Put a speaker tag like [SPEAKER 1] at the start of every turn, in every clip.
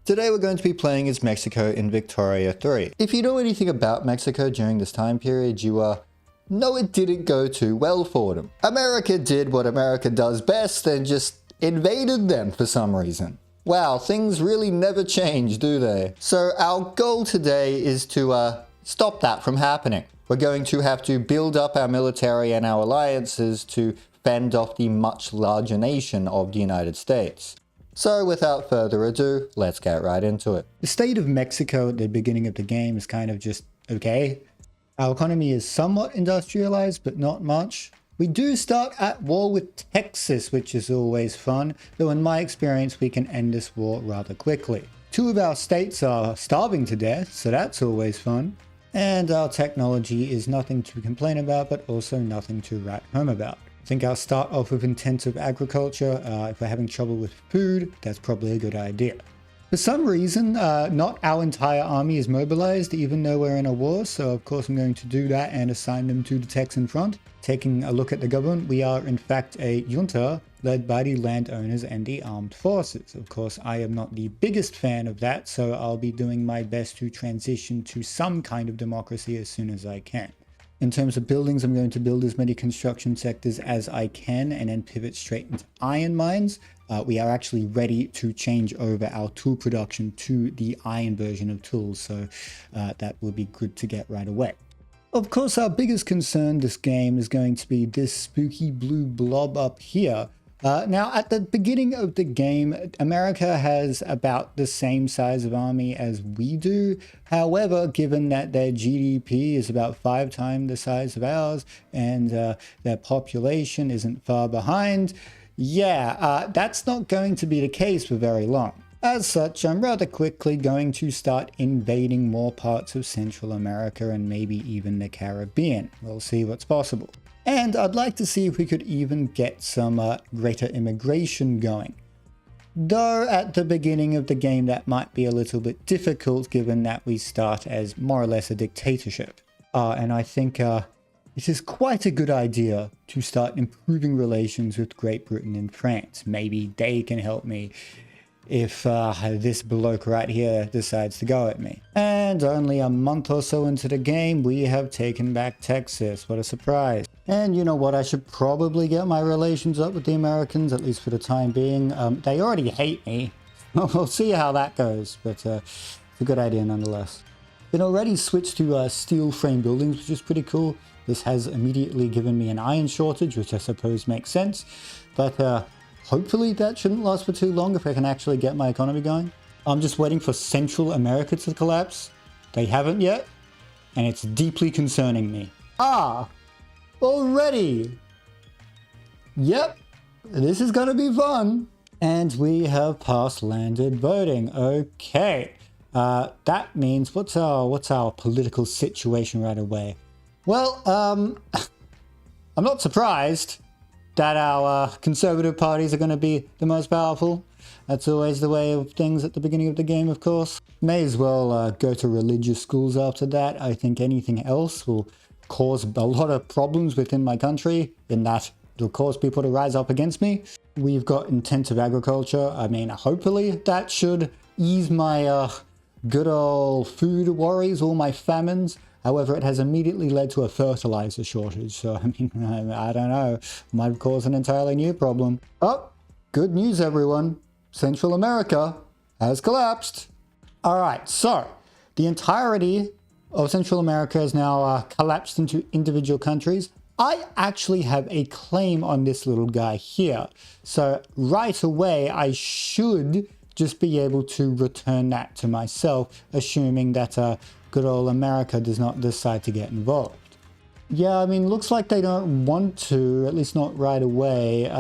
[SPEAKER 1] Today we're going to be playing as Mexico in Victoria 3. If you know anything about Mexico during this time period, you know it didn't go too well for them. America did what America does best and just invaded them for some reason. Wow, things really never change, do they? So our goal today is to stop that from happening. We're going to have to build up our military and our alliances to fend off the much larger nation of the United States. So without further ado, let's get right into it. The state of Mexico at the beginning of the game is kind of just okay. Our economy is somewhat industrialized, but not much. We do start at war with Texas, which is always fun, though in my experience we can end this war rather quickly. Two of our states are starving to death, so that's always fun. And our technology is nothing to complain about, but also nothing to write home about. I think I'll start off with intensive agriculture. If we're having trouble with food, that's probably a good idea. For some reason, not our entire army is mobilized, even though we're in a war. So of course I'm going to do that and assign them to the Texan front. Taking a look at the government, we are in fact a junta led by the landowners and the armed forces. Of course, I am not the biggest fan of that, so I'll be doing my best to transition to some kind of democracy as soon as I can. In terms of buildings, I'm going to build as many construction sectors as I can and then pivot straight into iron mines. We are actually ready to change over our tool production to the iron version of tools, so that will be good to get right away. Of course, our biggest concern this game is going to be this spooky blue blob up here. Now, at the beginning of the game, America has about the same size of army as we do. However, given that their GDP is about 5 times the size of ours and their population isn't far behind, that's not going to be the case for very long. As such, I'm rather quickly going to start invading more parts of Central America and maybe even the Caribbean. We'll see what's possible. And I'd like to see if we could even get some greater immigration going. Though at the beginning of the game that might be a little bit difficult given that we start as more or less a dictatorship. And I think it is quite a good idea to start improving relations with Great Britain and France. Maybe they can help me if this bloke right here decides to go at me. And only a month or so into the game, we have taken back Texas. What a surprise. And you know what? I should probably get my relations up with the Americans, at least for the time being. They already hate me. We'll see how that goes, but it's a good idea nonetheless. Been already switched to steel frame buildings, which is pretty cool. This has immediately given me an iron shortage, which I suppose makes sense. But hopefully that shouldn't last for too long if I can actually get my economy going. I'm just waiting for Central America to collapse. They haven't yet, and it's deeply concerning me. Already! Yep, this is gonna be fun. And we have passed landed voting. Okay, that means what's our political situation right away? Well, I'm not surprised that our conservative parties are going to be the most powerful. That's always the way of things at the beginning of the game, of course. May as well go to religious schools after that. I think anything else will cause a lot of problems within my country, in that it'll cause people to rise up against me. We've got intensive agriculture. I mean, hopefully that should ease my good old food worries, all my famines. However, it has immediately led to a fertilizer shortage. So, I mean, I don't know. Might cause an entirely new problem. Oh, good news, everyone. Central America has collapsed. All right, so the entirety of Central America is now collapsed into individual countries. I actually have a claim on this little guy here. So right away, I should just be able to return that to myself, assuming that good old America does not decide to get involved. Yeah, I mean, looks like they don't want to, at least not right away.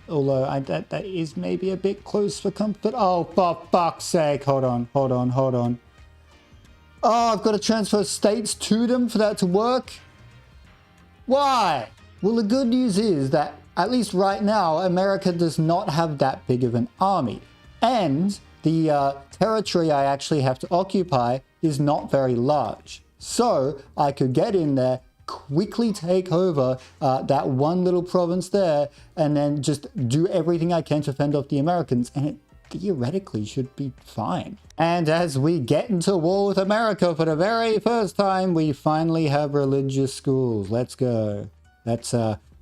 [SPEAKER 1] Although that is maybe a bit close for comfort. Oh, for fuck's sake. Hold on. Oh, I've got to transfer states to them for that to work? Why? Well, the good news is that, at least right now, America does not have that big of an army. And the territory I actually have to occupy is not very large. So I could get in there, quickly take over that one little province there, and then just do everything I can to fend off the Americans. And it theoretically should be fine. And as we get into war with America for the very first time, we finally have religious schools. Let's go. That's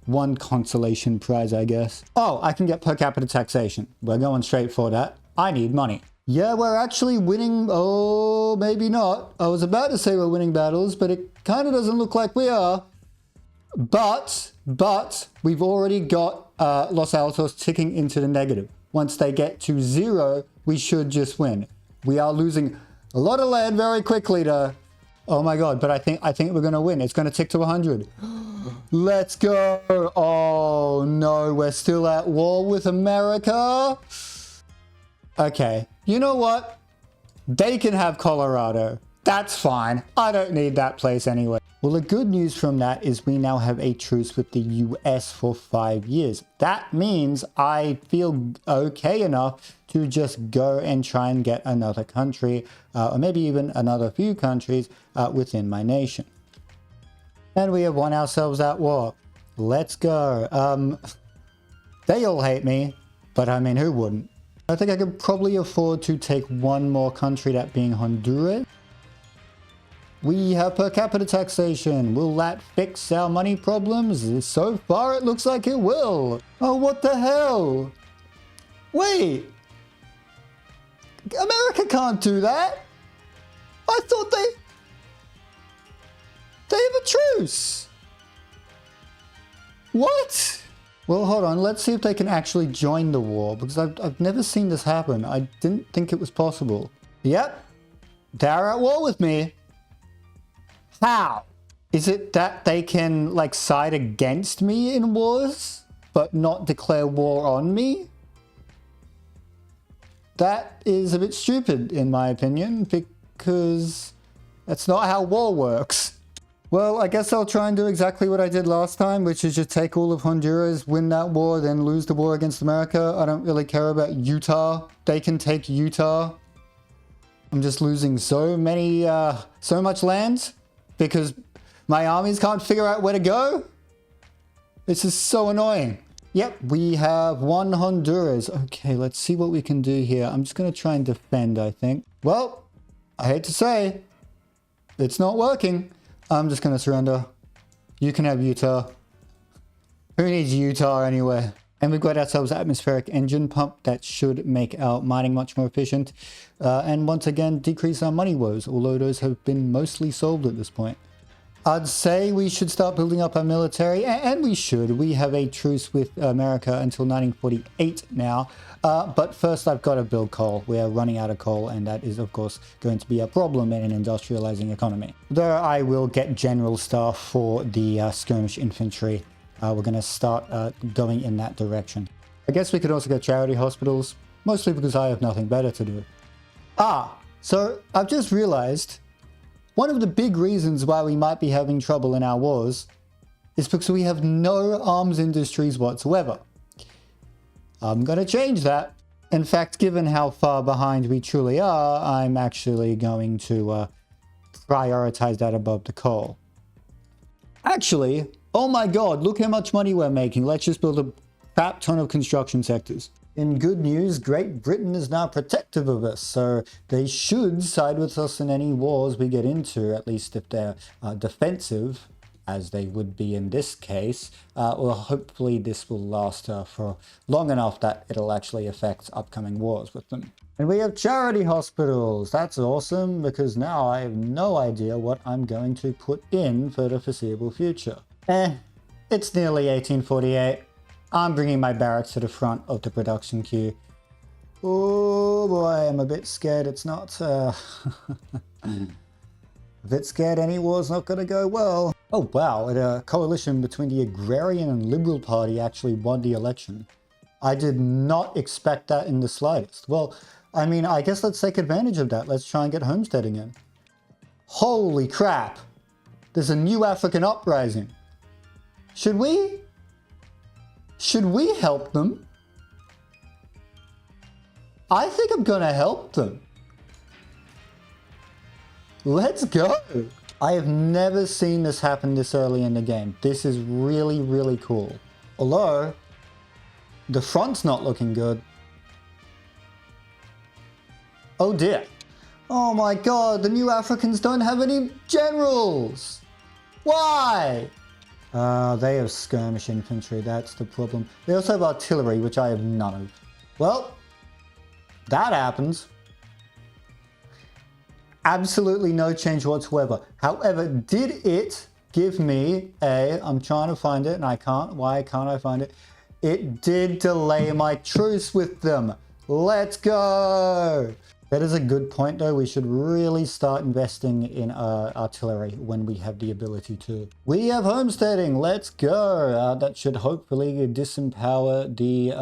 [SPEAKER 1] one consolation prize, I guess. Oh, I can get per capita taxation. We're going straight for that. I need money. Yeah, we're actually winning. Oh, maybe not. I was about to say we're winning battles, but it kind of doesn't look like we are. But we've already got Los Altos ticking into the negative. Once they get to 0, we should just win. We are losing a lot of land very quickly to... Oh my god, but I think we're going to win. It's going to tick to 100. Let's go. Oh no, we're still at war with America. Okay, you know what? They can have Colorado. That's fine. I don't need that place anyway. Well, the good news from that is we now have a truce with the US for 5 years. That means I feel okay enough to just go and try and get another country, or maybe even another few countries within my nation. And we have won ourselves that war. Let's go. They all hate me, but I mean, who wouldn't? I think I could probably afford to take one more country, that being Honduras. We have per capita taxation. Will that fix our money problems? So far, it looks like it will. Oh, what the hell? Wait. America can't do that. I thought they have a truce. What? Well, hold on. Let's see if they can actually join the war, because I've never seen this happen. I didn't think it was possible. Yep. They're at war with me. How? Is it that they can, like, side against me in wars, but not declare war on me? That is a bit stupid, in my opinion, because that's not how war works. Well, I guess I'll try and do exactly what I did last time, which is just take all of Honduras, win that war, then lose the war against America. I don't really care about Utah. They can take Utah. I'm just losing so much land because my armies can't figure out where to go. This is so annoying. Yep, we have won Honduras. Okay, let's see what we can do here. I'm just going to try and defend, I think. Well, I hate to say, it's not working. I'm just going to surrender. You can have Utah. Who needs Utah anyway? And we've got ourselves an atmospheric engine pump that should make our mining much more efficient. And once again, decrease our money woes, although those have been mostly solved at this point. I'd say we should start building up our military, and we should. We have a truce with America until 1948 now. But first I've got to build coal. We are running out of coal, and that is, of course, going to be a problem in an industrializing economy. Though I will get general staff for the skirmish infantry. We're going to start going in that direction. I guess we could also get charity hospitals, mostly because I have nothing better to do. So I've just realized one of the big reasons why we might be having trouble in our wars is because we have no arms industries whatsoever. I'm going to change that. In fact, given how far behind we truly are, I'm actually going to prioritize that above the coal. Actually, oh my god, look how much money we're making. Let's just build a crap ton of construction sectors. In good news, Great Britain is now protective of us, so they should side with us in any wars we get into, at least if they're defensive, as they would be in this case. Well, hopefully this will last for long enough that it'll actually affect upcoming wars with them. And we have charity hospitals. That's awesome, because now I have no idea what I'm going to put in for the foreseeable future. It's nearly 1848. I'm bringing my barracks to the front of the production queue. Oh boy, I'm a bit scared it's not... a bit scared any war's not gonna go well. Oh wow, a coalition between the Agrarian and Liberal Party actually won the election. I did not expect that in the slightest. Well, I mean, I guess let's take advantage of that. Let's try and get homesteading in. Holy crap! There's a new African uprising. Should we help them? I think I'm gonna help them. Let's go. I have never seen this happen this early in the game. This is really, really cool. Although, the front's not looking good. Oh dear. Oh my god, the new Africans don't have any generals. Why? They have skirmish infantry, that's the problem. They also have artillery, which I have none of. Well, that happens. Absolutely no change whatsoever. However, did it give me I'm trying to find it and I can't. Why can't I find it? It did delay my truce with them. Let's go. That is a good point though. We should really start investing in artillery when we have the ability to. We have homesteading. Let's go. That should hopefully disempower the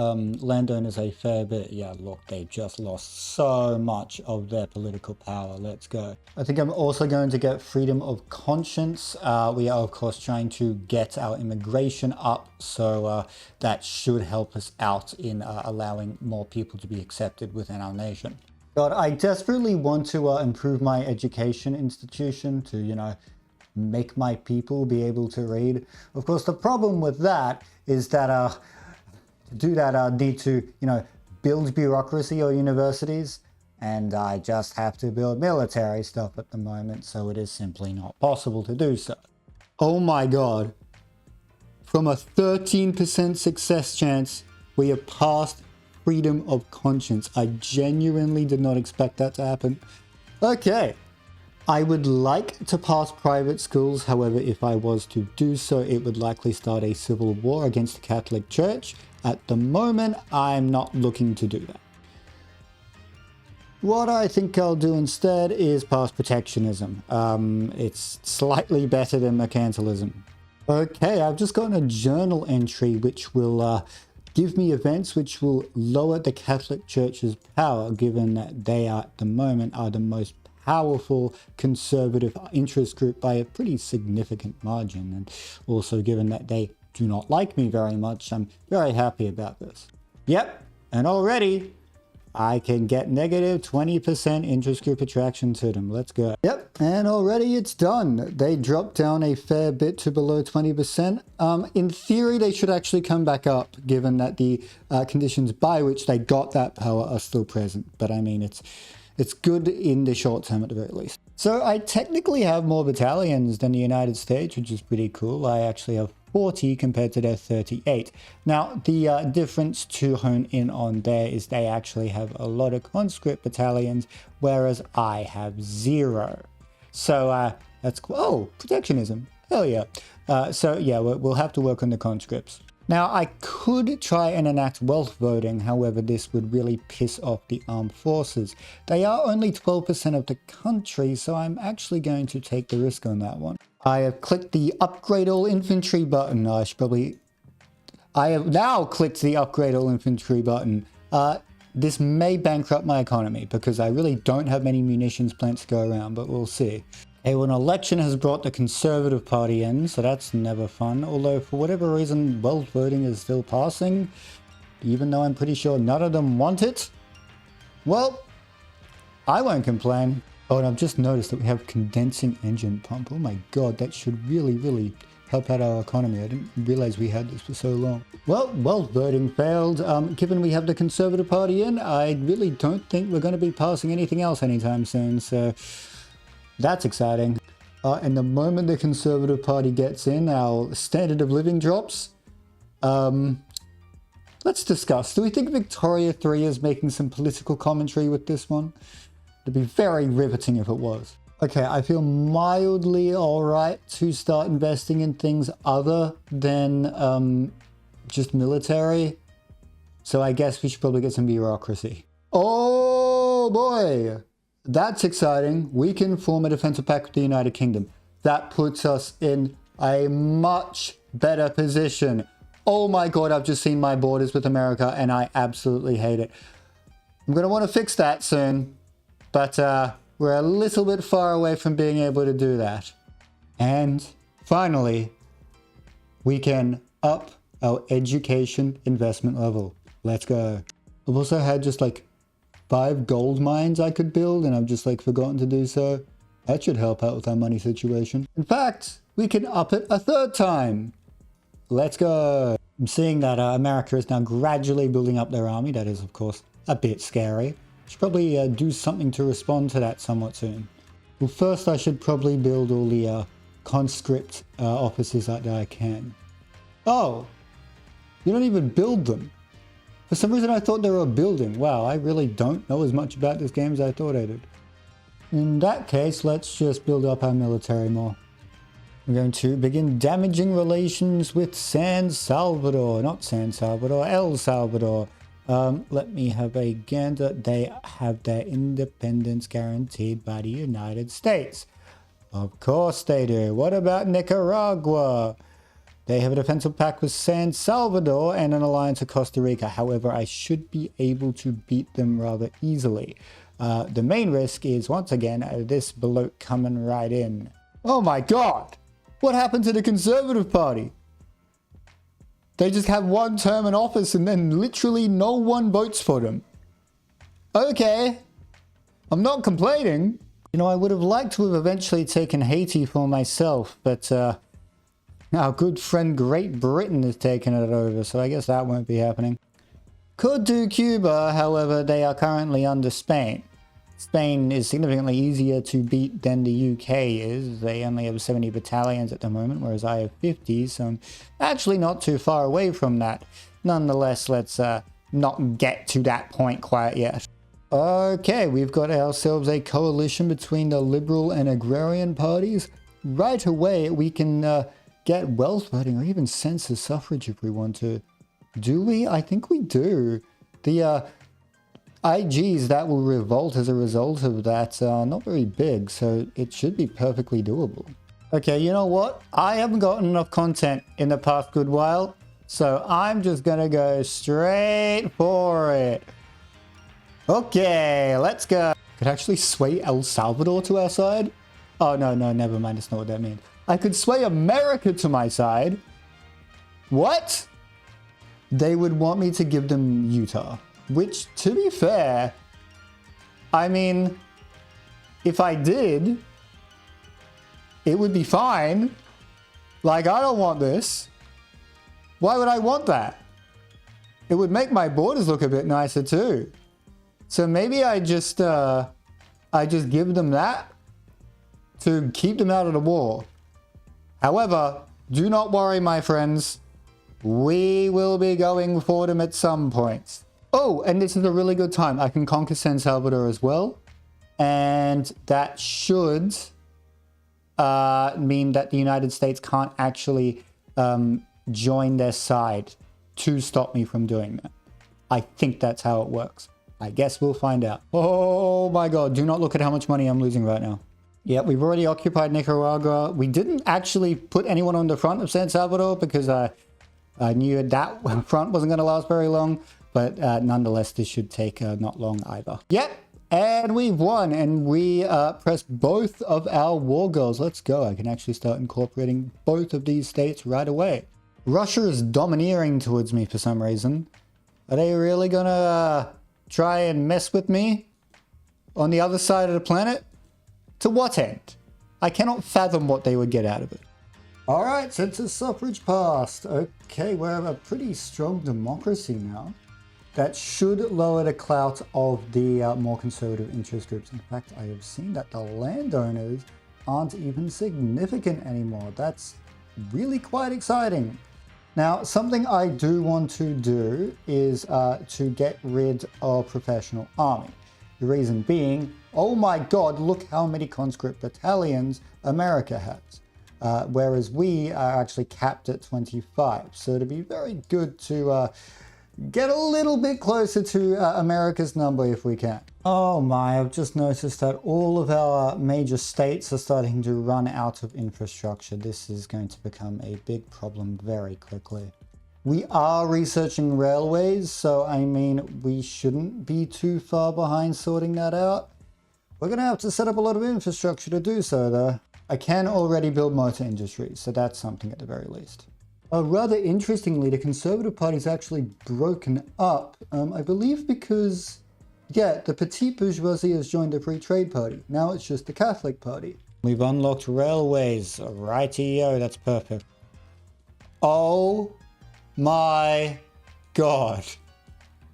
[SPEAKER 1] landowners a fair bit. Yeah, look, they just lost so much of their political power. Let's go. I think I'm also going to get freedom of conscience. We are of course trying to get our immigration up. So that should help us out in allowing more people to be accepted within our nation. God, I desperately want to improve my education institution to, you know, make my people be able to read. Of course, the problem with that is that to do that, I need to, you know, build bureaucracy or universities, and I just have to build military stuff at the moment, so it is simply not possible to do so. Oh my God. From a 13% success chance, we have passed freedom of conscience. I genuinely did not expect that to happen. Okay. I would like to pass private schools. However, if I was to do so, it would likely start a civil war against the Catholic Church. At the moment, I'm not looking to do that. What I think I'll do instead is pass protectionism. It's slightly better than mercantilism. Okay, I've just gotten a journal entry which will give me events which will lower the Catholic Church's power, given that they are at the moment are the most powerful conservative interest group by a pretty significant margin. And also given that they do not like me very much, I'm very happy about this. Yep, and already I can get negative 20% interest group attraction to them. Let's go. Yep, and already it's done. They dropped down a fair bit to below 20%. In theory, they should actually come back up, given that the conditions by which they got that power are still present. But I mean, it's good in the short term at the very least. So I technically have more battalions than the United States, which is pretty cool. I actually have 40 compared to their 38. Now, the difference to hone in on there is they actually have a lot of conscript battalions, whereas I have 0. So that's cool. Oh, protectionism. Hell yeah. So yeah, we'll have to work on the conscripts. Now, I could try and enact wealth voting, however, this would really piss off the armed forces. They are only 12% of the country, so I'm actually going to take the risk on that one. I have clicked the upgrade all infantry button. I have now clicked the upgrade all infantry button. This may bankrupt my economy because I really don't have many munitions plants to go around, but we'll see. Okay, well, an election has brought the Conservative Party in, so that's never fun. Although, for whatever reason, wealth voting is still passing, even though I'm pretty sure none of them want it. Well, I won't complain. Oh, and I've just noticed that we have condensing engine pump. Oh my God, that should really help out our economy. I didn't realize we had this for so long. Well, wealth voting failed. Given we have the Conservative Party in, I really don't think we're going to be passing anything else anytime soon, so that's exciting. And the moment the Conservative Party gets in, our standard of living drops. Let's discuss. Do we think Victoria 3 is making some political commentary with this one? It'd be very riveting if it was. Okay, I feel mildly alright to start investing in things other than just military. So I guess we should probably get some bureaucracy. Oh boy! That's exciting. We can form a defensive pact with the United Kingdom. That puts us in a much better position. Oh my God, I've just seen my borders with America and I absolutely hate it. I'm going to want to fix that soon, but we're a little bit far away from being able to do that. And finally, we can up our education investment level. Let's go. I've also had just like 5 gold mines I could build, and I've just like forgotten to do so. That should help out with our money situation. In fact, we can up it a 3rd time. Let's go. I'm seeing that America is now gradually building up their army. That is, of course, a bit scary. Should probably do something to respond to that somewhat soon. Well, first I should probably build all the conscript offices that I can. Oh, you don't even build them. For some reason I thought they were building. Wow, I really don't know as much about this game as I thought I did. In that case, let's just build up our military more. We're going to begin damaging relations with El Salvador. Let me have a gander. They have their independence guaranteed by the United States. Of course they do. What about Nicaragua? They have a defensive pact with San Salvador and an alliance with Costa Rica. However, I should be able to beat them rather easily. The main risk is, once again, this bloke coming right in. Oh my god! What happened to the Conservative Party? They just have one term in office and then literally no one votes for them. Okay. I'm not complaining. You know, I would have liked to have eventually taken Haiti for myself, but our good friend Great Britain has taken it over, so I guess that won't be happening. Could do Cuba, however, they are currently under Spain. Spain is significantly easier to beat than the UK is. They only have 70 battalions at the moment, whereas I have 50, so I'm actually not too far away from that. Nonetheless, let's not get to that point quite yet. Okay, we've got ourselves a coalition between the Liberal and Agrarian parties. Right away, we can get wealth voting or even census suffrage if we want to. Do we? I think we do. The IGs that will revolt as a result of that are not very big, so it should be perfectly doable. Okay, you know what? I haven't gotten enough content in the past good while, so I'm just gonna go straight for it. Okay, let's go. Could actually sway El Salvador to our side? Oh, no, never mind. That's not what that means. I could sway America to my side. What? They would want me to give them Utah. Which, to be fair, I mean, if I did, it would be fine. Like, I don't want this. Why would I want that? It would make my borders look a bit nicer too. So maybe I just give them that to keep them out of the war. However, do not worry, my friends. We will be going for them at some point. Oh, and this is a really good time. I can conquer San Salvador as well. And that should mean that the United States can't actually join their side to stop me from doing that. I think that's how it works. I guess we'll find out. Oh my god, do not look at how much money I'm losing right now. Yeah, we've already occupied Nicaragua. We didn't actually put anyone on the front of San Salvador because I knew that front wasn't going to last very long. But nonetheless, this should take not long either. Yep, and we've won. And we pressed both of our war goals. Let's go. I can actually start incorporating both of these states right away. Russia is domineering towards me for some reason. Are they really going to try and mess with me on the other side of the planet? To what end? I cannot fathom what they would get out of it. All right, census suffrage passed. Okay, we're a pretty strong democracy now. That should lower the clout of the more conservative interest groups. In fact, I have seen that the landowners aren't even significant anymore. That's really quite exciting. Now, something I do want to do is to get rid of professional army. The reason being, oh my god, look how many conscript battalions America has. Whereas we are actually capped at 25. So it'd be very good to get a little bit closer to America's number if we can. Oh my, I've just noticed that all of our major states are starting to run out of infrastructure. This is going to become a big problem very quickly. We are researching railways, so I mean, we shouldn't be too far behind sorting that out. We're gonna have to set up a lot of infrastructure to do so though. I can already build motor industries, so that's something at the very least. Rather interestingly, the Conservative Party's actually broken up, I believe because, yeah, the petite bourgeoisie has joined the Free Trade Party. Now it's just the Catholic Party. We've unlocked railways. Righty-o, that's perfect. Oh my god.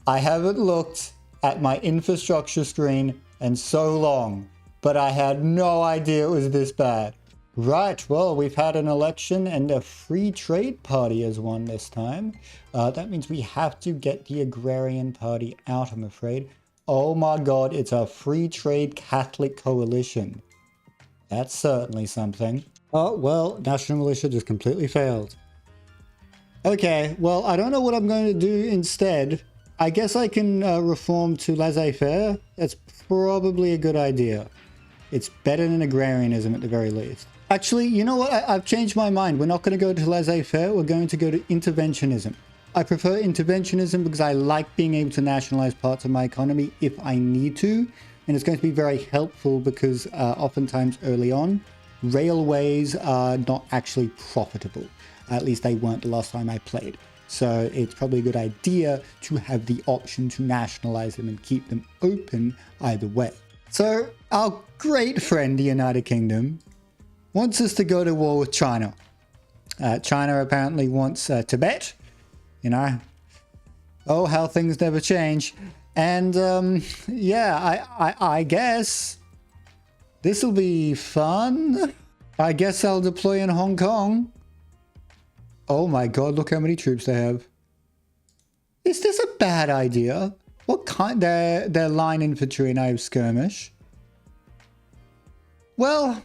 [SPEAKER 1] I haven't looked at my infrastructure screen in so long, but I had no idea it was this bad. Right, well, we've had an election and a free trade party has won this time. That means we have to get the agrarian party out, I'm afraid. Oh my god, it's a free trade Catholic coalition. That's certainly something. Oh, well, national militia just completely failed. Okay, well, I don't know what I'm going to do instead. I guess I can reform to laissez-faire. That's probably a good idea. It's better than agrarianism at the very least. Actually, you know what? I've changed my mind. We're not going to go to laissez-faire. We're going to go to interventionism. I prefer interventionism because I like being able to nationalize parts of my economy if I need to. And it's going to be very helpful because oftentimes early on, railways are not actually profitable. At least they weren't the last time I played. So it's probably a good idea to have the option to nationalize them and keep them open either way. So our great friend, the United Kingdom, wants us to go to war with China. China apparently wants Tibet, you know. Oh, how things never change. And yeah, I guess this will be fun. I guess I'll deploy in Hong Kong. Oh my god, look how many troops they have. Is this a bad idea? What kind? They're line infantry and I have skirmish. Well,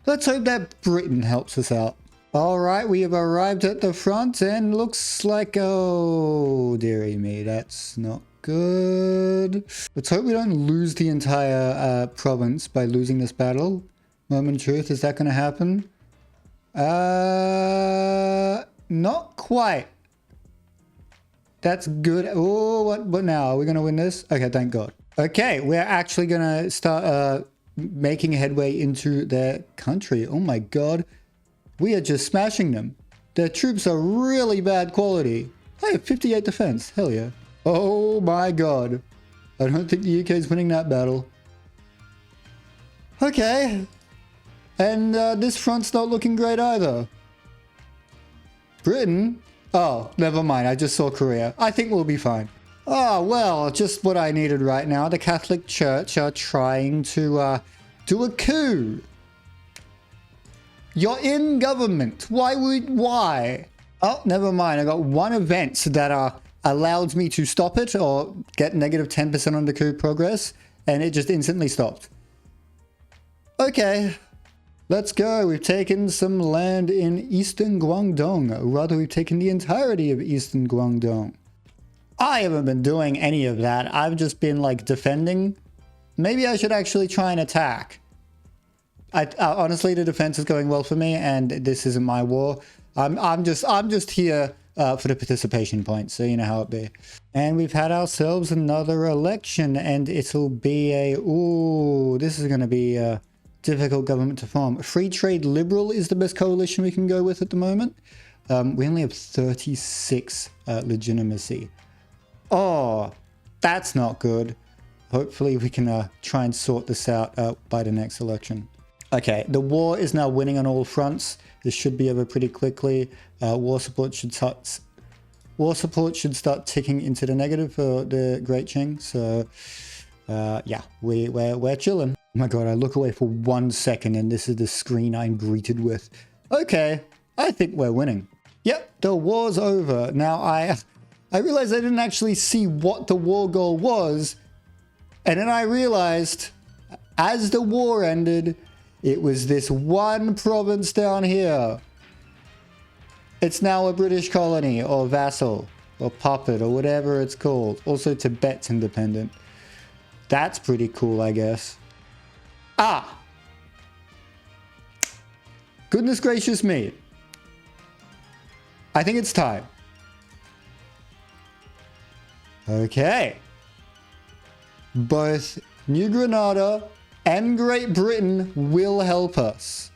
[SPEAKER 1] let's hope that Britain helps us out. All right, we have arrived at the front and looks like, oh, dearie me, that's not good. Let's hope we don't lose the entire province by losing this battle. Moment of truth, is that going to happen? Not quite. That's good. Oh, what now? Are we going to win this? Okay, thank God. Okay, we're actually going to start making headway into their country. Oh my God. We are just smashing them. Their troops are really bad quality. I have 58 defense. Hell yeah. Oh my God. I don't think the UK is winning that battle. Okay. And this front's not looking great either. Britain? Oh, never mind. I just saw Korea. I think we'll be fine. Oh, well, just what I needed right now. The Catholic Church are trying to do a coup. You're in government. Why? Oh, never mind. I got one event that allowed me to stop it or get negative 10% on the coup progress, and it just instantly stopped. Okay. Let's go. We've taken some land in eastern Guangdong. Rather, we've taken the entirety of eastern Guangdong. I haven't been doing any of that. I've just been like defending. Maybe I should actually try and attack. Honestly, the defense is going well for me, and this isn't my war. I'm just here for the participation points, so you know how it be. And we've had ourselves another election, and it'll be a this is going to be a difficult government to form. Free Trade Liberal is the best coalition we can go with at the moment. We only have 36 legitimacy. Oh, that's not good. Hopefully we can try and sort this out by the next election. Okay, the war is now winning on all fronts. This should be over pretty quickly. War support should start ticking into the negative for the Great Qing. So yeah, we're chilling. Oh my god, I look away for 1 second and this is the screen I'm greeted with. Okay, I think we're winning. Yep, the war's over. Now I realized I didn't actually see what the war goal was. And then I realized as the war ended, it was this one province down here. It's now a British colony or vassal or puppet or whatever it's called. Also Tibet's independent. That's pretty cool, I guess. Ah! Goodness gracious me. I think it's time. Okay. Both New Granada and Great Britain will help us.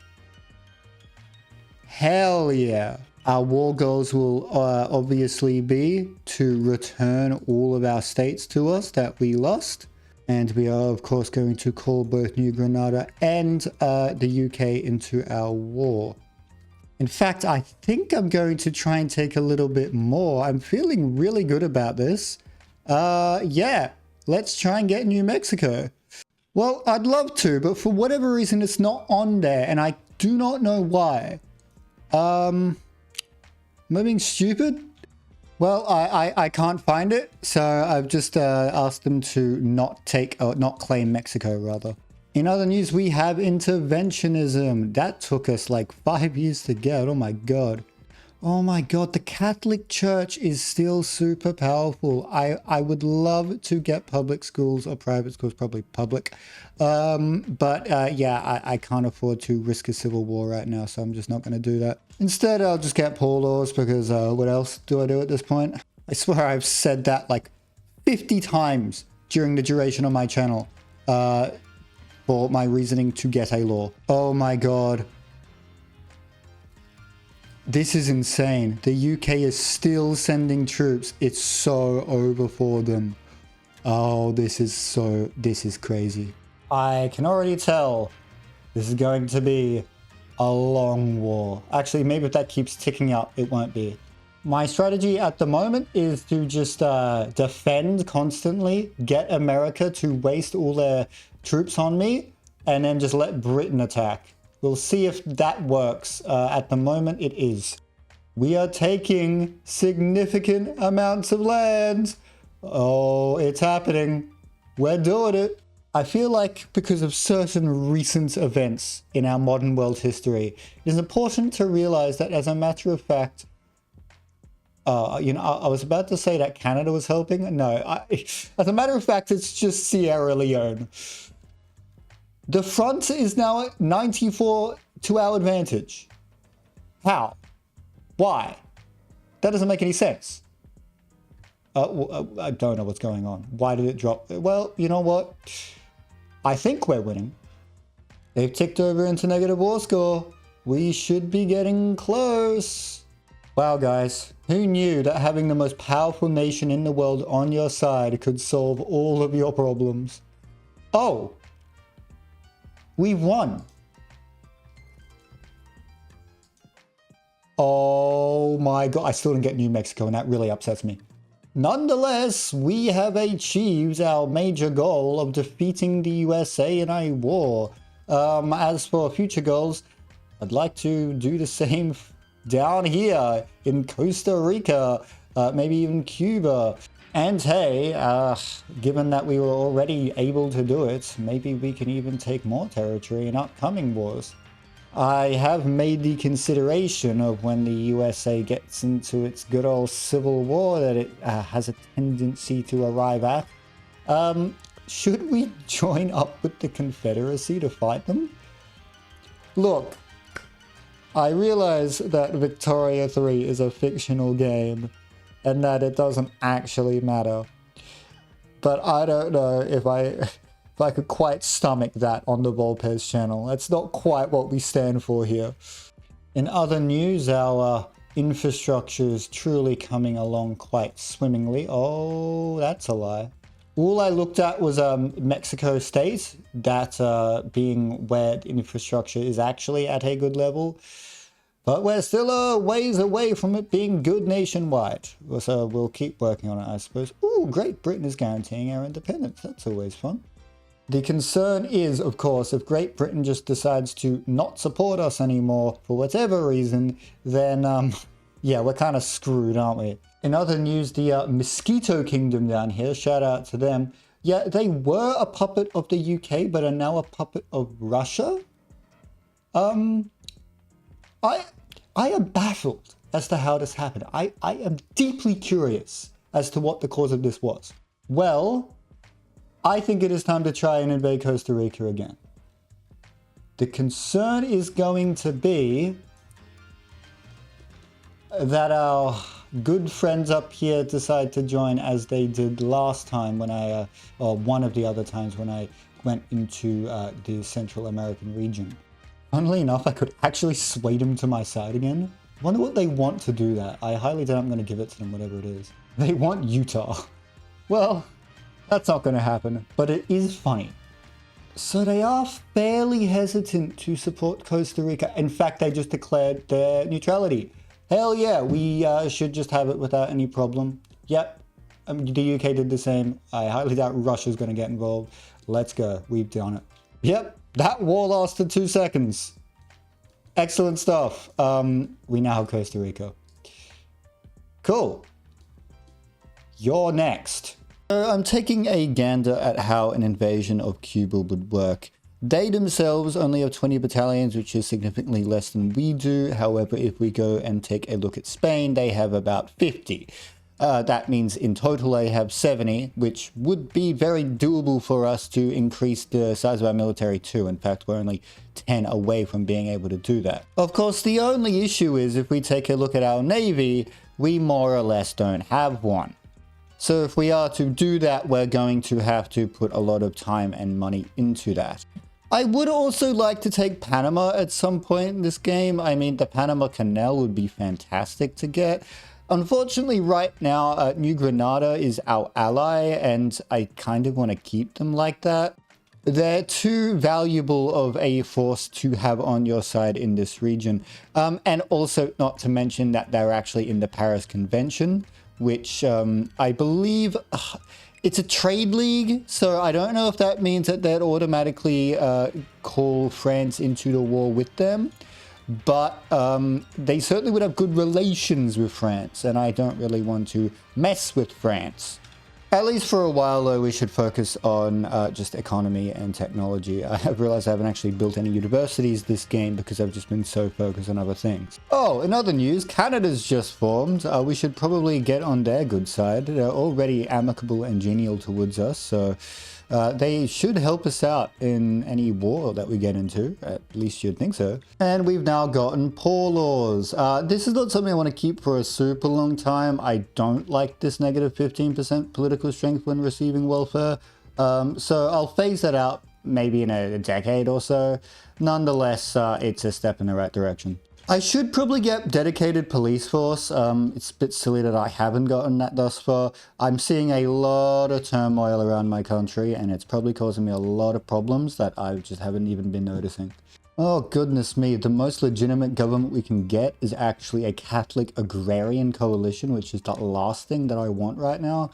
[SPEAKER 1] Hell yeah. Our war goals will obviously be to return all of our states to us that we lost. And we are, of course, going to call both New Granada and the UK into our war. In fact, I think I'm going to try and take a little bit more. I'm feeling really good about this. Yeah, let's try and get New Mexico. Well, I'd love to, but for whatever reason, it's not on there, and I do not know why. Am I being stupid? Well, I can't find it, so I've just asked them to not claim Mexico, rather. In other news, we have interventionism. That took us like 5 years to get. Oh my god. Oh my god, the Catholic Church is still super powerful. I would love to get public schools or private schools, probably public. Yeah, I can't afford to risk a civil war right now, so I'm just not going to do that. Instead, I'll just get poor laws because what else do I do at this point? I swear I've said that like 50 times during the duration of my channel for my reasoning to get a law. Oh my god. This is insane. The UK is still sending troops. It's so over for them. Oh, this is crazy. I can already tell this is going to be a long war. Actually, maybe if that keeps ticking up, it won't be. My strategy at the moment is to just defend constantly, get America to waste all their troops on me, and then just let Britain attack. We'll see if that works. At the moment, it is. We are taking significant amounts of land. Oh, it's happening. We're doing it. I feel like because of certain recent events in our modern world history, it is important to realize that as a matter of fact, I was about to say that Canada was helping. No, as a matter of fact, it's just Sierra Leone. The front is now at 94 to our advantage. How? Why? That doesn't make any sense. I don't know what's going on. Why did it drop? Well, you know what? I think we're winning. They've ticked over into negative war score. We should be getting close. Wow, guys. Who knew that having the most powerful nation in the world on your side could solve all of your problems? Oh. We've won. Oh my god, I still didn't get New Mexico, and that really upsets me. Nonetheless, we have achieved our major goal of defeating the USA in a war. As for future goals, I'd like to do the same down here in Costa Rica, maybe even Cuba. And hey, given that we were already able to do it, maybe we can even take more territory in upcoming wars. I have made the consideration of when the USA gets into its good old civil war that it has a tendency to arrive at. Should we join up with the Confederacy to fight them? Look, I realize that Victoria 3 is a fictional game, and that it doesn't actually matter. But I don't know if I could quite stomach that on the Volpez channel. That's not quite what we stand for here. In other news, our infrastructure is truly coming along quite swimmingly. Oh, that's a lie. All I looked at was Mexico State, that being where infrastructure is actually at a good level. But we're still a ways away from it being good nationwide. So we'll keep working on it, I suppose. Ooh, Great Britain is guaranteeing our independence. That's always fun. The concern is, of course, if Great Britain just decides to not support us anymore for whatever reason, then, yeah, we're kind of screwed, aren't we? In other news, the Mosquito Kingdom down here, shout out to them. Yeah, they were a puppet of the UK, but are now a puppet of Russia. I am baffled as to how this happened. I am deeply curious as to what the cause of this was. Well, I think it is time to try and invade Costa Rica again. The concern is going to be that our good friends up here decide to join as they did last time when or one of the other times when I went into the Central American region. Funnily enough, I could actually sway them to my side again. I wonder what they want to do that. I highly doubt I'm going to give it to them, whatever it is. They want Utah. Well, that's not going to happen, but it is funny. So they are fairly hesitant to support Costa Rica. In fact, they just declared their neutrality. Hell yeah, we should just have it without any problem. Yep, The UK did the same. I highly doubt Russia's going to get involved. Let's go. We've done it. Yep, that war lasted 2 seconds. Excellent stuff. We now have Costa Rica. Cool. You're next. So I'm taking a gander at how an invasion of Cuba would work. They themselves only have 20 battalions, which is significantly less than we do. However, if we go and take a look at Spain, they have about 50. That means in total they have 70, which would be very doable for us to increase the size of our military too. In fact, we're only 10 away from being able to do that. Of course, the only issue is if we take a look at our navy, we more or less don't have one. So if we are to do that, we're going to have to put a lot of time and money into that. I would also like to take Panama at some point in this game. I mean, the Panama Canal would be fantastic to get. Unfortunately, right now, New Granada is our ally, and I kind of want to keep them like that. They're too valuable of a force to have on your side in this region. And also, not to mention that they're actually in the Paris Convention, which I believe... it's a trade league, so I don't know if that means that they'd automatically call France into the war with them. But they certainly would have good relations with France, and I don't really want to mess with France. At least for a while, though, we should focus on just economy and technology. I have realized I haven't actually built any universities this game because I've just been so focused on other things. Oh, in other news, Canada's just formed. We should probably get on their good side. They're already amicable and genial towards us, so they should help us out in any war that we get into. At least you'd think so. And we've now gotten poor laws. This is not something I want to keep for a super long time. I don't like this negative 15% political strength when receiving welfare. So I'll phase that out maybe in a decade or so. Nonetheless, it's a step in the right direction. I should probably get dedicated police force. It's a bit silly that I haven't gotten that thus far. I'm seeing a lot of turmoil around my country, and it's probably causing me a lot of problems that I just haven't even been noticing. Oh, goodness me. The most legitimate government we can get is actually a Catholic agrarian coalition, which is the last thing that I want right now.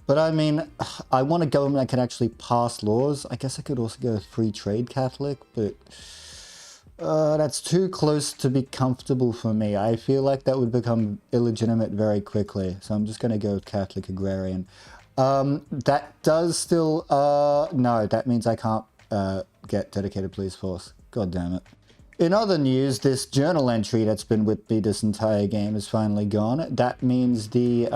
[SPEAKER 1] But I mean, I want a government that can actually pass laws. I guess I could also go free trade Catholic, but... that's too close to be comfortable for me. I feel like that would become illegitimate very quickly. So I'm just going to go with Catholic agrarian. That does still... no, that means I can't get dedicated police force. God damn it. In other news, this journal entry that's been with me this entire game is finally gone. That means the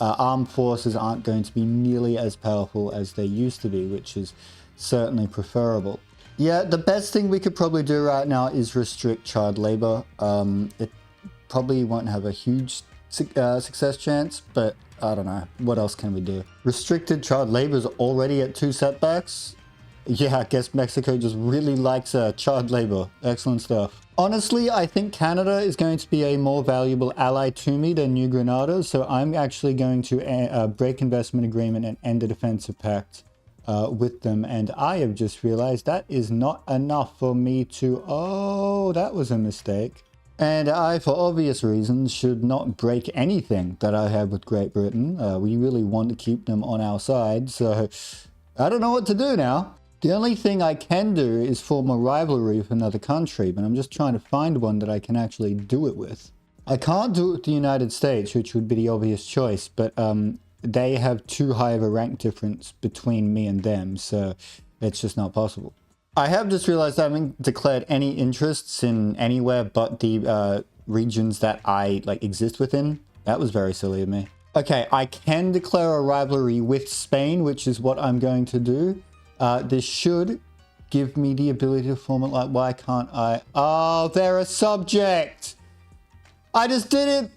[SPEAKER 1] armed forces aren't going to be nearly as powerful as they used to be, which is certainly preferable. Yeah, the best thing we could probably do right now is restrict child labor. It probably won't have a huge success chance, but I don't know. What else can we do? Restricted child labor is already at 2 setbacks. Yeah, I guess Mexico just really likes child labor. Excellent stuff. Honestly, I think Canada is going to be a more valuable ally to me than New Granada, so I'm actually going to break investment agreement and end the defensive pact with them, and I have just realized that is not enough for me to... Oh, that was a mistake. And I, for obvious reasons, should not break anything that I have with Great Britain. We really want to keep them on our side, so I don't know what to do now. The only thing I can do is form a rivalry with another country, but I'm just trying to find one that I can actually do it with. I can't do it with the United States, which would be the obvious choice, but they have too high of a rank difference between me and them, so it's just not possible. I have just realized I haven't declared any interests in anywhere but the regions that I exist within. That was very silly of me. Okay, I can declare a rivalry with Spain, which is what I'm going to do. This should give me the ability to form it. Why can't I? Oh, they're a subject. I just did it.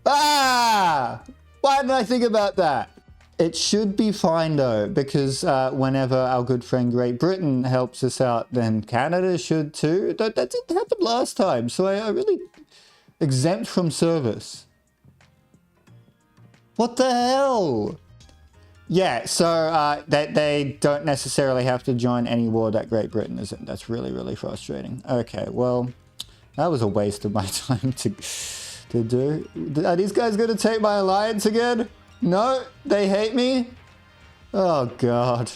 [SPEAKER 1] Ah! Why didn't I think about that? It should be fine though, because whenever our good friend Great Britain helps us out, then Canada should too. That didn't happen last time, so I really exempt from service. What the hell? Yeah, so they don't necessarily have to join any war that Great Britain is in. That's really, really frustrating. Okay, well, that was a waste of my time to do. Are these guys going to take my alliance again? No, they hate me. Oh God.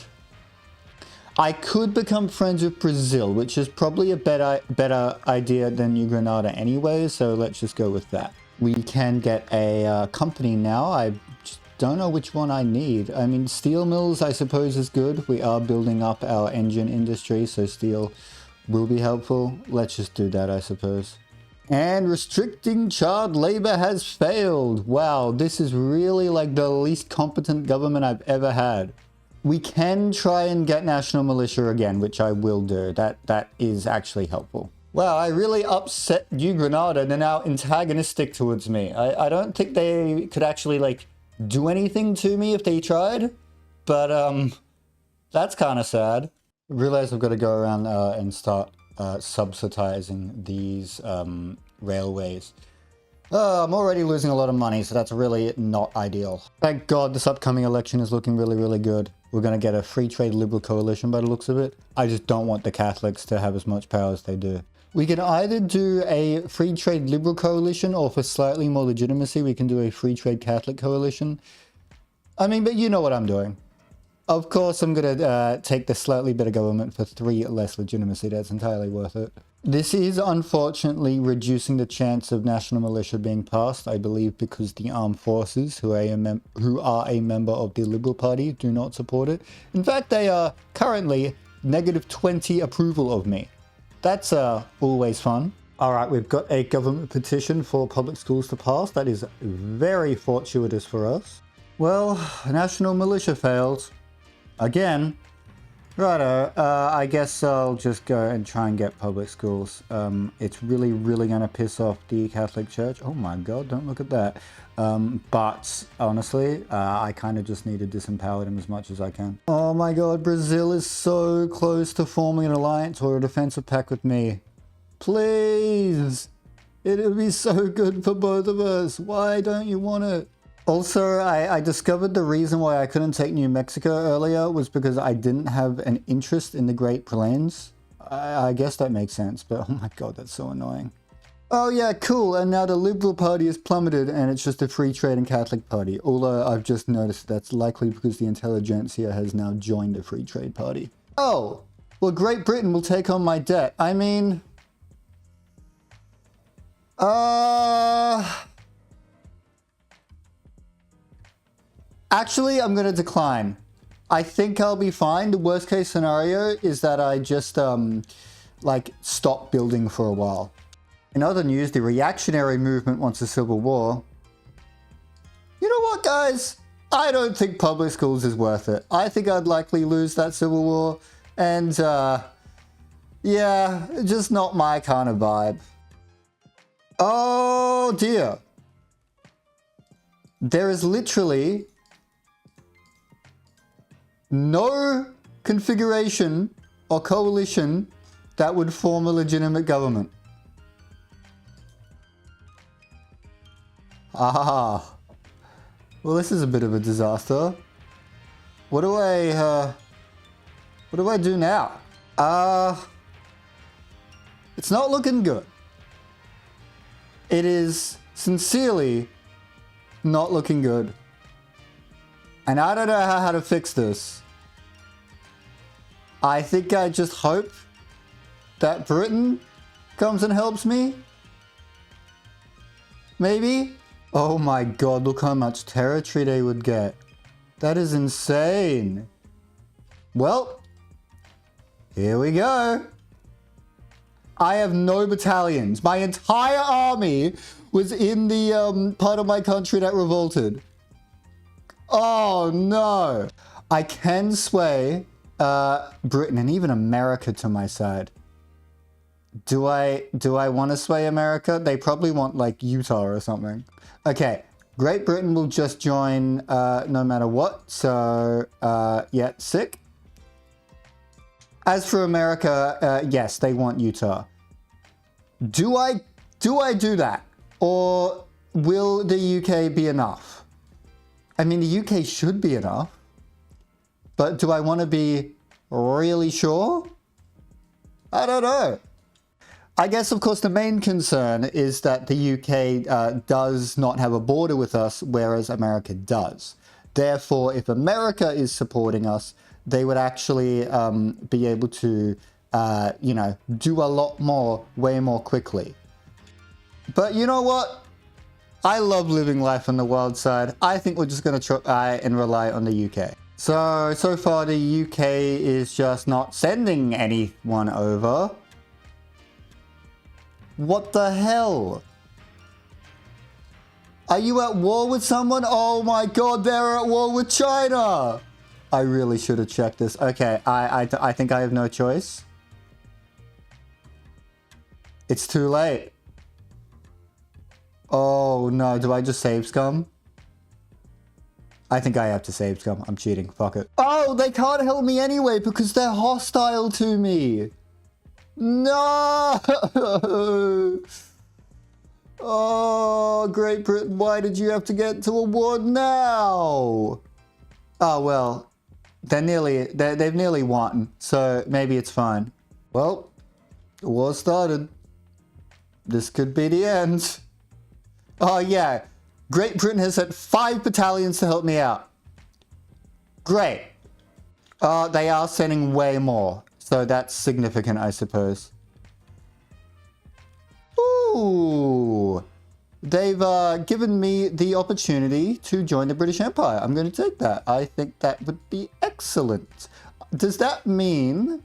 [SPEAKER 1] I could become friends with Brazil, which is probably a better idea than New Granada anyway, so let's just go with that. We can get a company now. I just don't know which one I need. I mean, steel mills, I suppose, is good. We are building up our engine industry, so steel will be helpful. Let's just do that, I suppose. And restricting child labor has failed. Wow, this is really like the least competent government I've ever had. We can try and get national militia again, which I will do. That is actually helpful. Wow, I really upset New Granada. They're now antagonistic towards me. I don't think they could actually like do anything to me if they tried, but that's kind of sad. I realize I've got to go around and start subsidizing these railways. I'm already losing a lot of money, so that's really not ideal. Thank God this upcoming election is looking really, really good. We're going to get a free trade liberal coalition by the looks of it. I just don't want the Catholics to have as much power as they do. We can either do a free trade liberal coalition, or for slightly more legitimacy, we can do a free trade Catholic coalition. I mean, but you know what I'm doing. Of course, I'm going to take the slightly better government for 3 less legitimacy. That's entirely worth it. This is unfortunately reducing the chance of national militia being passed, I believe, because the armed forces, who are a member of the Liberal Party, do not support it. In fact, they are currently -20 approval of me. That's always fun. All right, we've got a government petition for public schools to pass. That is very fortuitous for us. Well, national militia failed. Again. Righto, I guess I'll just go and try and get public schools. It's really, really going to piss off the Catholic Church. Oh my God, don't look at that. But honestly, I kind of just need to disempower them as much as I can. Oh my God, Brazil is so close to forming an alliance or a defensive pact with me. Please! It would be so good for both of us. Why don't you want it? Also, I discovered the reason why I couldn't take New Mexico earlier was because I didn't have an interest in the Great Plains. I guess that makes sense, but oh my God, that's so annoying. Oh yeah, cool, and now the Liberal Party has plummeted and it's just a free trade and Catholic party. Although I've just noticed that's likely because the intelligentsia has now joined the free trade party. Oh, well, Great Britain will take on my debt. I mean... Actually, I'm going to decline. I think I'll be fine. The worst case scenario is that I just, like, stop building for a while. In other news, the reactionary movement wants a civil war. You know what, guys? I don't think public schools is worth it. I think I'd likely lose that civil war. And, yeah, just not my kind of vibe. Oh, dear. There is literally... no configuration or coalition that would form a legitimate government. Ah, well, this is a bit of a disaster. What do I do now? It's not looking good. It is sincerely not looking good. And I don't know how to fix this. I think I just hope that Britain comes and helps me. Maybe? Oh my God, look how much territory they would get. That is insane. Well, here we go. I have no battalions. My entire army was in the part of my country that revolted. Oh no! I can sway Britain and even America to my side. Do I want to sway America? They probably want like Utah or something. Okay, Great Britain will just join no matter what. So yeah, sick. As for America, yes, they want Utah. Do I do that, or will the UK be enough? I mean, the UK should be enough, but do I want to be really sure? I don't know. I guess, of course, the main concern is that the UK does not have a border with us, whereas America does. Therefore, if America is supporting us, they would actually be able to, you know, do a lot more, way more quickly. But you know what? I love living life on the wild side. I think we're just going to try and rely on the UK. So far the UK is just not sending anyone over. What the hell? Are you at war with someone? Oh my god, they're at war with China! I really should have checked this. Okay, I think I have no choice. It's too late. Oh no, do I just save scum? I think I have to save scum. I'm cheating. Fuck it. Oh, they can't help me anyway because they're hostile to me. No! Oh, Great Britain, why did you have to get to a war now? Oh, well, they've nearly won, so maybe it's fine. Well, the war started. This could be the end. Oh, yeah. Great Britain has sent 5 battalions to help me out. Great. They are sending way more, so that's significant, I suppose. Ooh. They've given me the opportunity to join the British Empire. I'm going to take that. I think that would be excellent. Does that mean...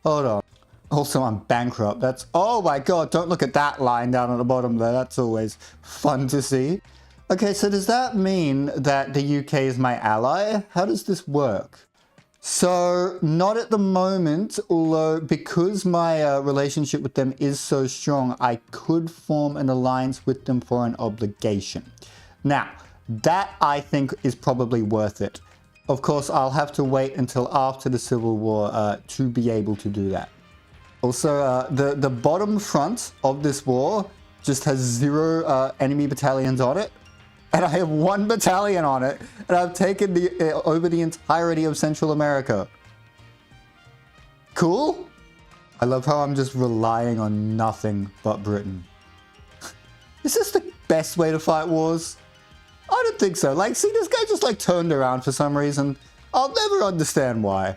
[SPEAKER 1] Hold on. Also, I'm bankrupt. That's... Oh my god, don't look at that line down at the bottom there. That's always fun to see. Okay, so does that mean that the UK is my ally? How does this work? So, not at the moment, although because my relationship with them is so strong, I could form an alliance with them for an obligation. Now, that I think is probably worth it. Of course, I'll have to wait until after the Civil War to be able to do that. Also, the bottom front of this war just has 0 enemy battalions on it. And I have 1 battalion on it, and I've taken over the entirety of Central America. Cool? I love how I'm just relying on nothing but Britain. Is this the best way to fight wars? I don't think so. Like, see, this guy just like turned around for some reason. I'll never understand why.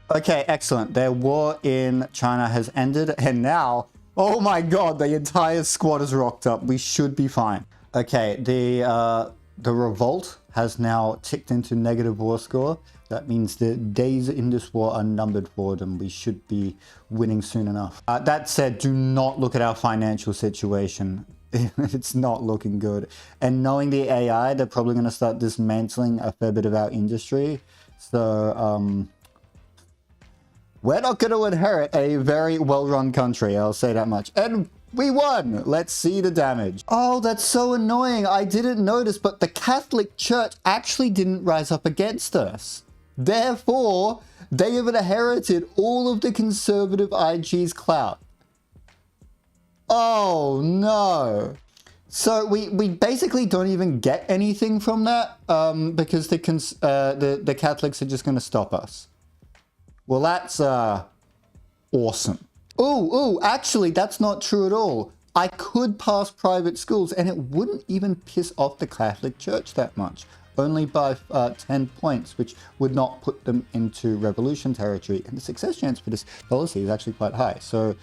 [SPEAKER 1] Okay, excellent. Their war in China has ended, and now, oh my god, the entire squad is rocked up. We should be fine. Okay, the revolt has now ticked into negative war score. That means the days in this war are numbered for them. We should be winning soon enough. That said, do not look at our financial situation. It's not looking good. And knowing the AI, they're probably going to start dismantling a fair bit of our industry. So, we're not going to inherit a very well-run country, I'll say that much. And we won! Let's see the damage. Oh, that's so annoying. I didn't notice, but the Catholic Church actually didn't rise up against us. Therefore, they have inherited all of the conservative IG's clout. Oh, no. So we basically don't even get anything from that because the Catholics are just going to stop us. Well, that's awesome. Oh, actually, that's not true at all. I could pass private schools and it wouldn't even piss off the Catholic Church that much. Only by 10 points, which would not put them into revolution territory. And the success chance for this policy is actually quite high. So,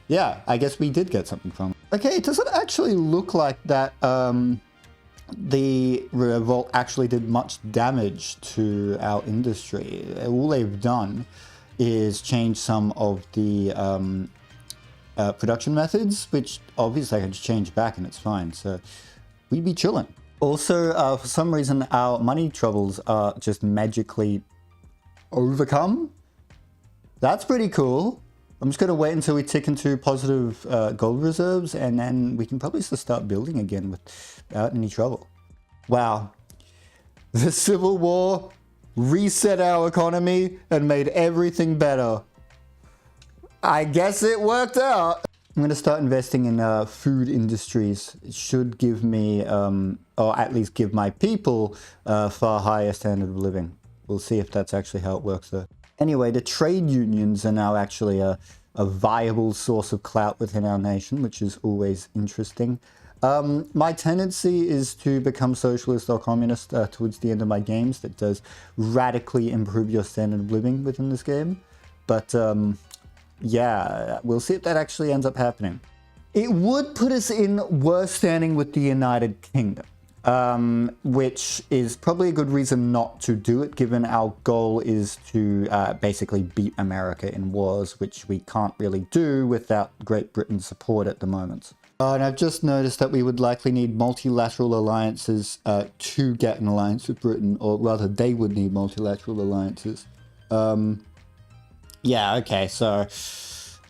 [SPEAKER 1] yeah, I guess we did get something from it. Okay, it doesn't actually look like that the revolt actually did much damage to our industry. All they've done is change some of the production methods, which obviously I can just change back and it's fine. So we'd be chilling. Also, for some reason, our money troubles are just magically overcome. That's pretty cool. I'm just going to wait until we tick into positive gold reserves, and then we can probably just start building again without any trouble. Wow. The Civil War reset our economy and made everything better. I guess it worked out. I'm going to start investing in food industries. It should give me, or at least give my people, a far higher standard of living. We'll see if that's actually how it works though. Anyway, the trade unions are now actually a viable source of clout within our nation, which is always interesting. My tendency is to become socialist or communist towards the end of my games. That does radically improve your standard of living within this game. But yeah, we'll see if that actually ends up happening. It would put us in worse standing with the United Kingdom, which is probably a good reason not to do it, given our goal is to basically beat America in wars, which we can't really do without Great Britain's support at the moment. And I've just noticed that we would likely need multilateral alliances to get an alliance with Britain, or rather they would need multilateral alliances. Yeah, okay, so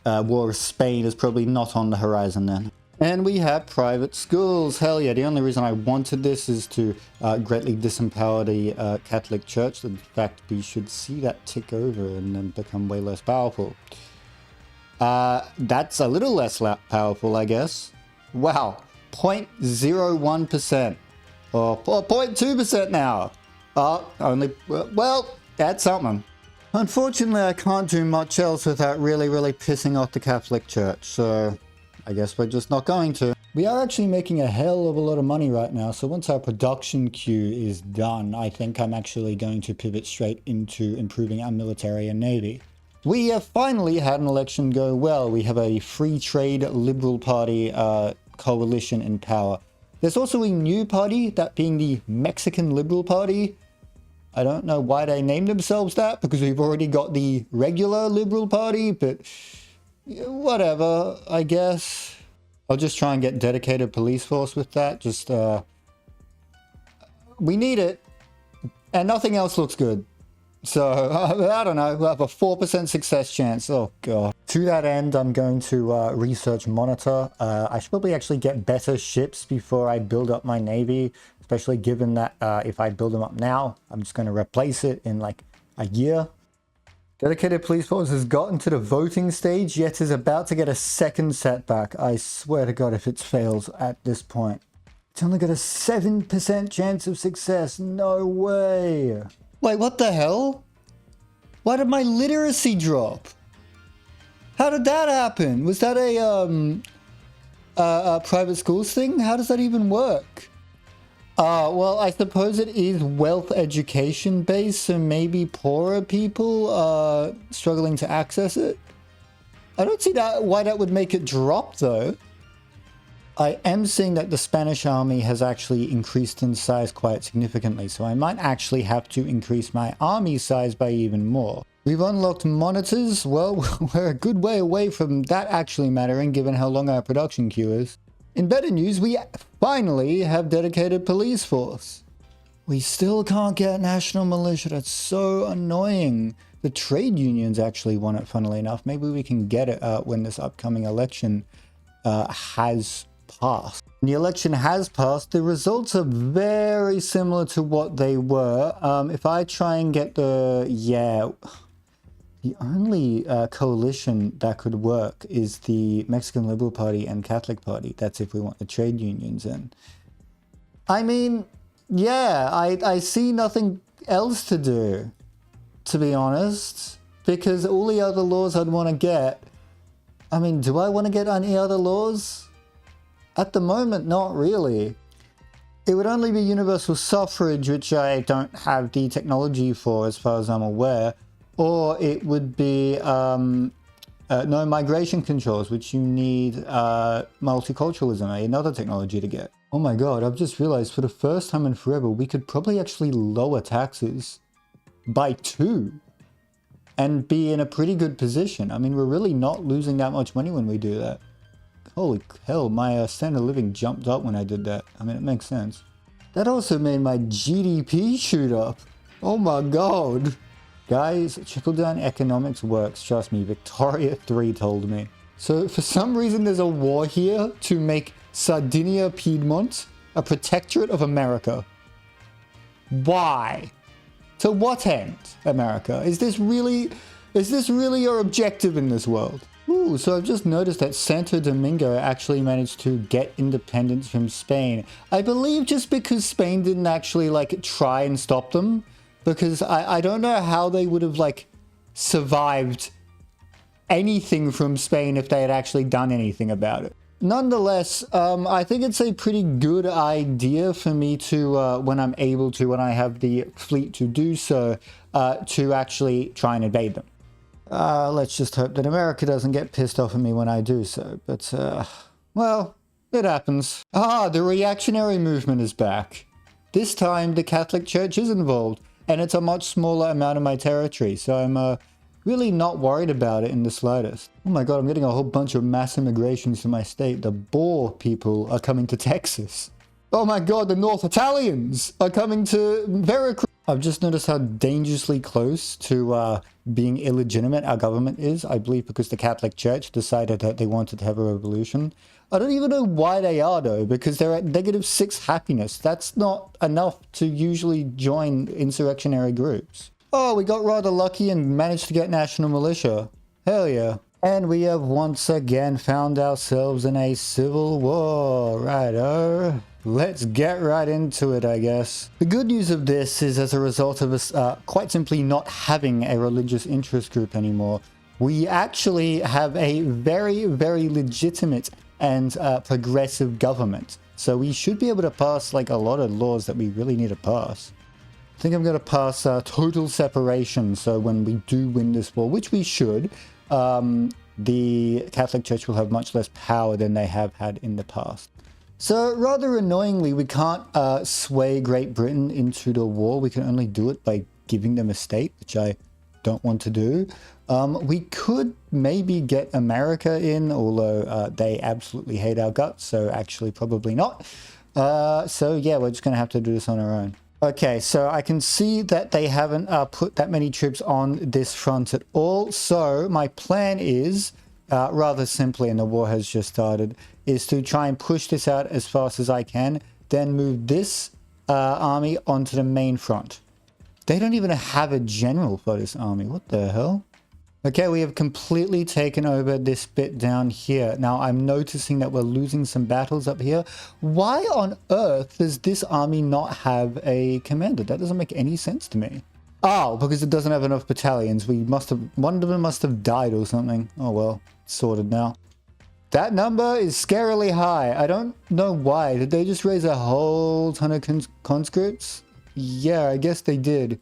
[SPEAKER 1] War with Spain is probably not on the horizon then. And we have private schools. Hell yeah, the only reason I wanted this is to greatly disempower the Catholic Church. In fact, we should see that tick over and then become way less powerful. That's a little less powerful, I guess. Wow, 0.01%. Or 0.2% now. Well, that's something. Unfortunately, I can't do much else without really pissing off the Catholic Church, so I guess we're just not going to. We are actually making a hell of a lot of money right now, so once our production queue is done, I think I'm actually going to pivot straight into improving our military and navy. We have finally had an election go well. We have a free trade Liberal Party coalition in power. There's also a new party, that being the Mexican Liberal Party. I don't know why they named themselves that, because we've already got the regular Liberal Party, but whatever, I guess. I'll just try and get dedicated police force with that. Just, we need it, and nothing else looks good. So, I don't know, we'll have a 4% success chance. Oh, God. To that end, I'm going to research monitor. I should probably actually get better ships before I build up my navy. Especially given that if I build them up now, I'm just going to replace it in like a year. Dedicated police force has gotten to the voting stage, yet is about to get a second setback. I swear to God if it fails at this point. It's only got a 7% chance of success. No way. Wait, what the hell? Why did my literacy drop? How did that happen? Was that a private schools thing? How does that even work? Well, I suppose it is wealth education based, so maybe poorer people are struggling to access it. I don't see why that would make it drop, though. I am seeing that the Spanish army has actually increased in size quite significantly, so I might actually have to increase my army size by even more. We've unlocked monitors. Well, we're a good way away from that actually mattering, given how long our production queue is. In better news, we finally have dedicated police force. We still can't get national militia. That's so annoying. The trade unions actually want it, funnily enough. Maybe we can get it when this upcoming election has passed. When the election has passed, the results are very similar to what they were. If I try and get the only coalition that could work is the Mexican Liberal Party and Catholic Party. That's if we want the trade unions in. I mean, yeah, I see nothing else to do, to be honest, because all the other laws I'd want to get, I mean, do I want to get any other laws? At the moment, not really. It would only be universal suffrage, which I don't have the technology for as far as I'm aware. Or it would be no migration controls, which you need multiculturalism, another technology to get. Oh my God, I've just realized for the first time in forever, we could probably actually lower taxes by 2 and be in a pretty good position. I mean, we're really not losing that much money when we do that. Holy hell, my standard of living jumped up when I did that. I mean, it makes sense. That also made my GDP shoot up. Oh my God. Guys, trickle-down economics works, trust me. Victoria 3 told me. So for some reason there's a war here to make Sardinia Piedmont a protectorate of America. Why? To what end, America? Is this really your objective in this world? Ooh, so I've just noticed that Santo Domingo actually managed to get independence from Spain. I believe just because Spain didn't actually like try and stop them. Because I don't know how they would have like survived anything from Spain if they had actually done anything about it. Nonetheless, I think it's a pretty good idea for me to, when I'm able to, when I have the fleet to do so, to actually try and invade them. Let's just hope that America doesn't get pissed off at me when I do so. But, well, it happens. The reactionary movement is back. This time, the Catholic Church is involved, and it's a much smaller amount of my territory, so I'm really not worried about it in the slightest. Oh my god, I'm getting a whole bunch of mass immigrations to my state. The Boer people are coming to Texas. Oh my god, the North Italians are coming to Veracruz. I've just noticed how dangerously close to being illegitimate our government is. I believe because the Catholic Church decided that they wanted to have a revolution. I don't even know why they are though, because they're at -6 happiness. That's not enough to usually join insurrectionary groups. Oh, we got rather lucky and managed to get national militia. Hell yeah. And we have once again found ourselves in a civil war. Righto. Let's get right into it, I guess. The good news of this is as a result of us quite simply not having a religious interest group anymore, we actually have a very, very legitimate and progressive government. So we should be able to pass like a lot of laws that we really need to pass. I think I'm going to pass total separation, so when we do win this war, which we should, the Catholic Church will have much less power than they have had in the past. So rather annoyingly, we can't sway Great Britain into the war. We can only do it by giving them a state, which I don't want to do. We could maybe get America in, although they absolutely hate our guts, so actually probably not. So yeah, we're just going to have to do this on our own. Okay, so I can see that they haven't put that many troops on this front at all. So my plan is, rather simply, and the war has just started, is to try and push this out as fast as I can, then move this army onto the main front. They don't even have a general for this army. What the hell? Okay, we have completely taken over this bit down here. Now, I'm noticing that we're losing some battles up here. Why on earth does this army not have a commander? That doesn't make any sense to me. Oh, because it doesn't have enough battalions. One of them must have died or something. Oh well, it's sorted now. That number is scarily high. I don't know why. Did they just raise a whole ton of conscripts? Yeah, I guess they did.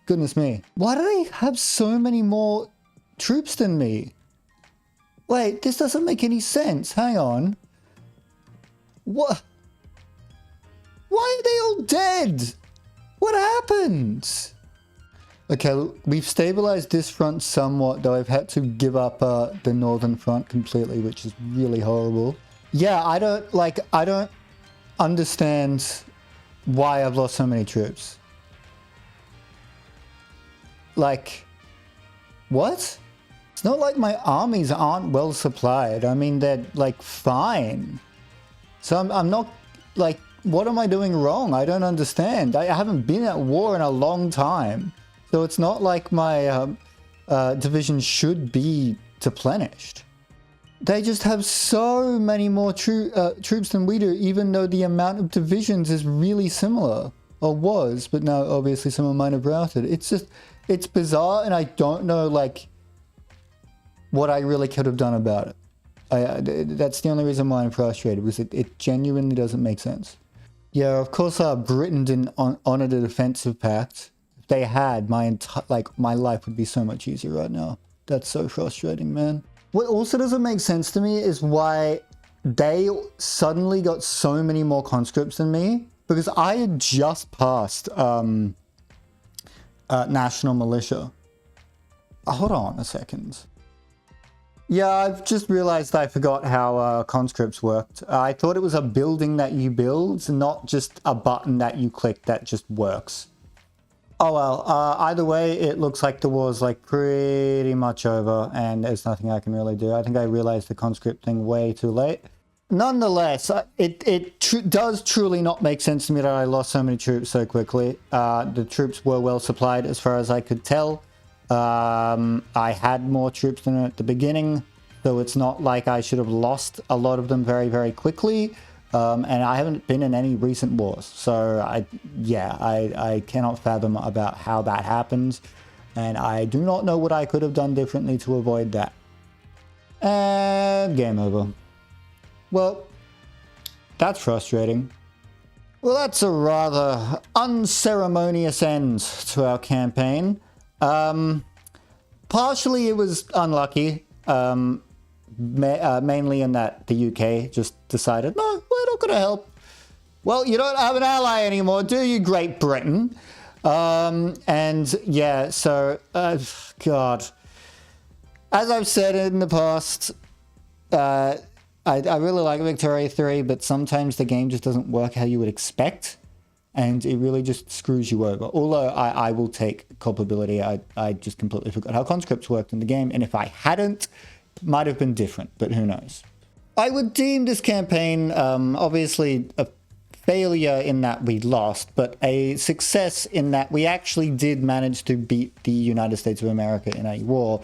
[SPEAKER 1] Goodness me. Why do they have so many more troops than me? Wait, this doesn't make any sense. Hang on. What? Why are they all dead? What happened? Okay, we've stabilized this front somewhat, though I've had to give up the northern front completely, which is really horrible. Yeah, I don't understand why I've lost so many troops. Like, what? It's not like my armies aren't well supplied. I mean, they're like fine. So I'm not like, what am I doing wrong? I don't understand. I haven't been at war in a long time. So it's not like my division should be deplenished. They just have so many more troops than we do, even though the amount of divisions is really similar. Or was, but now obviously someone might have routed. It's just, it's bizarre, and I don't know like what I really could have done about it. That's the only reason why I'm frustrated, because it genuinely doesn't make sense. Yeah, of course Britain didn't honor the defensive pact. If they had, my life would be so much easier right now. That's so frustrating, man. What also doesn't make sense to me is why they suddenly got so many more conscripts than me, because I had just passed national militia. Hold on a second. Yeah, I've just realized I forgot how conscripts worked. I thought it was a building that you build, not just a button that you click that just works. Oh well, either way, it looks like the war's like pretty much over and there's nothing I can really do. I think I realized the conscript thing way too late. Nonetheless, it does truly not make sense to me that I lost so many troops so quickly. The troops were well supplied as far as I could tell. I had more troops than at the beginning, so it's not like I should have lost a lot of them very, very quickly. And I haven't been in any recent wars, so I cannot fathom about how that happens, and I do not know what I could have done differently to avoid that. And game over. Well, that's frustrating. Well, that's a rather unceremonious end to our campaign. Partially it was unlucky, mainly in that the UK just decided, no, we're not going to help. Well, you don't have an ally anymore, do you, Great Britain? And yeah, so, God. As I've said in the past, I really like Victoria 3, but sometimes the game just doesn't work how you would expect, and it really just screws you over. Although I will take culpability, I just completely forgot how conscripts worked in the game, and if I hadn't, it might have been different, but who knows. I would deem this campaign, obviously, a failure in that we lost, but a success in that we actually did manage to beat the United States of America in a war,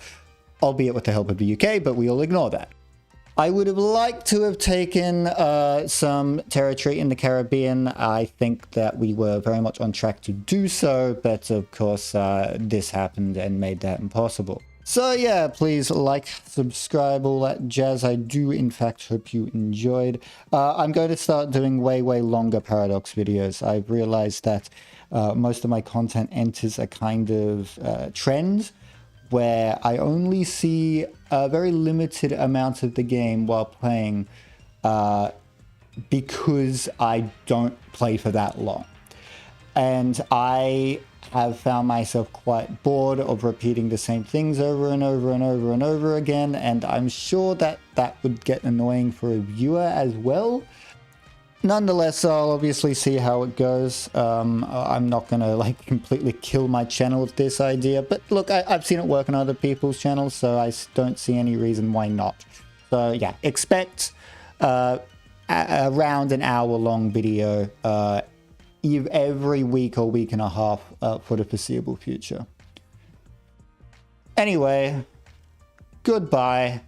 [SPEAKER 1] albeit with the help of the UK, but we'll ignore that. I would have liked to have taken some territory in the Caribbean. I think that we were very much on track to do so, but of course this happened and made that impossible. So yeah, please like, subscribe, all that jazz. I do in fact hope you enjoyed. I'm going to start doing way longer Paradox videos. I've realized that most of my content enters a kind of trend where I only see a very limited amount of the game while playing because I don't play for that long. And I have found myself quite bored of repeating the same things over and over and over and over again, and I'm sure that that would get annoying for a viewer as well. Nonetheless, I'll obviously see how it goes. I'm not gonna like completely kill my channel with this idea, but look, I've seen it work on other people's channels, so I don't see any reason why not. So yeah, expect around an hour-long video every week or week and a half for the foreseeable future. Anyway, goodbye.